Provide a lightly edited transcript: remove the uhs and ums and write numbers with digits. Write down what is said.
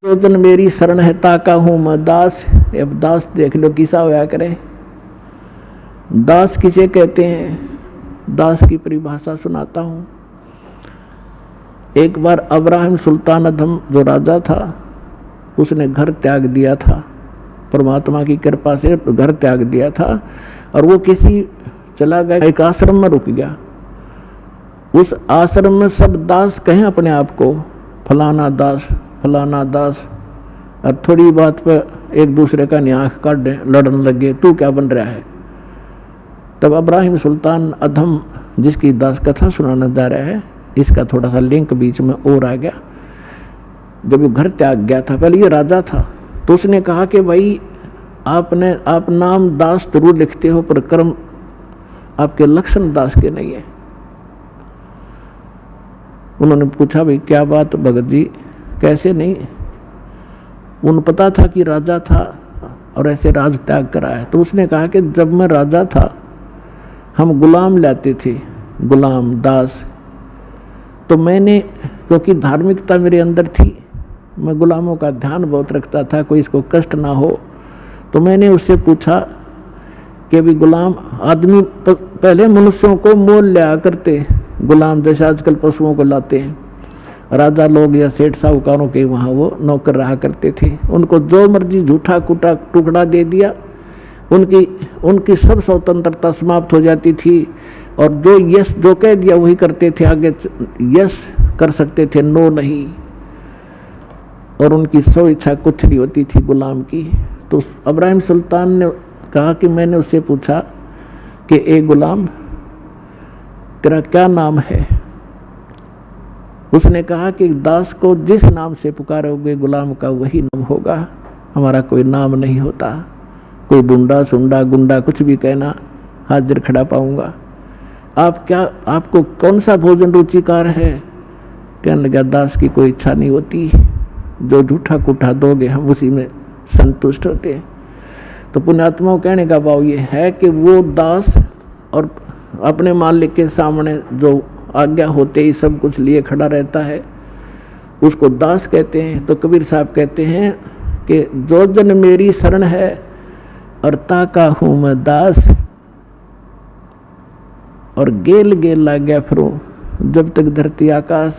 जो जन मेरी शरण है ताका हूं मैं दास। अब दास देख लो किसा होया करे। दास किसे कहते हैं, दास की परिभाषा सुनाता हूं। एक बार अब्राहिम सुल्तान अधम जो राजा था, उसने घर त्याग दिया था, परमात्मा की कृपा से घर त्याग दिया था और वो किसी चला गया, एक आश्रम में रुक गया। उस आश्रम में सब दास कहें अपने आप को, फलाना दास फलाना दास, और थोड़ी बात पर एक दूसरे का आंख काट लड़ने लगे, तू क्या बन रहा है। तब अब्राहिम सुल्तान अधम जिसकी दास कथा सुनाना जा रहा है, इसका थोड़ा सा लिंक बीच में और आ गया। जब वो घर त्याग गया था, पहले ये राजा था, तो उसने कहा कि भाई आप नाम दास जरूर लिखते हो पर कर्म आपके लक्षण दास के नहीं है। उन्होंने पूछा भाई क्या बात भगत जी, कैसे नहीं। उन्हें पता था कि राजा था और ऐसे राज त्याग करा है। तो उसने कहा कि जब मैं राजा था हम गुलाम लाते थे, गुलाम दास, तो मैंने, क्योंकि धार्मिकता मेरे अंदर थी, मैं गुलामों का ध्यान बहुत रखता था, कोई इसको कष्ट ना हो, तो मैंने उससे पूछा कि भी गुलाम आदमी पहले मनुष्यों को मोल लिया करते, गुलाम जैसे आजकल पशुओं को लाते हैं। राजा लोग या सेठ साहूकारों के वहाँ वो नौकर रहा करते थे, उनको जो मर्जी झूठा कुटा टुकड़ा दे दिया, उनकी सब स्वतंत्रता समाप्त हो जाती थी और जो यस जो कह दिया वही करते थे, आगे यस कर सकते थे, नो नहीं, और उनकी स्व इच्छा कुछ नहीं होती थी गुलाम की। तो अब्राहिम सुल्तान ने कहा कि मैंने उससे पूछा कि ए गुलाम तेरा क्या नाम है। उसने कहा कि दास को जिस नाम से पुकारोगे गुलाम का वही नाम होगा, हमारा कोई नाम नहीं होता, कोई बुंडा सुंडा गुंडा कुछ भी कहना हाजिर खड़ा पाऊंगा। आपको कौन सा भोजन रुचिकार है। कहने लगा दास की कोई इच्छा नहीं होती, जो झूठा कुठा दोगे हम उसी में संतुष्ट होते हैं। तो पुण्यात्माओं कहने का भाव ये है कि वो दास और अपने मालिक के सामने जो आज्ञा होते ही सब कुछ लिए खड़ा रहता है, उसको दास कहते हैं। तो कबीर साहब कहते हैं कि जो जन मेरी शरण है और ताका हूं मैं दास, और गेल गेल लाग गया फिरो जब तक धरती आकाश।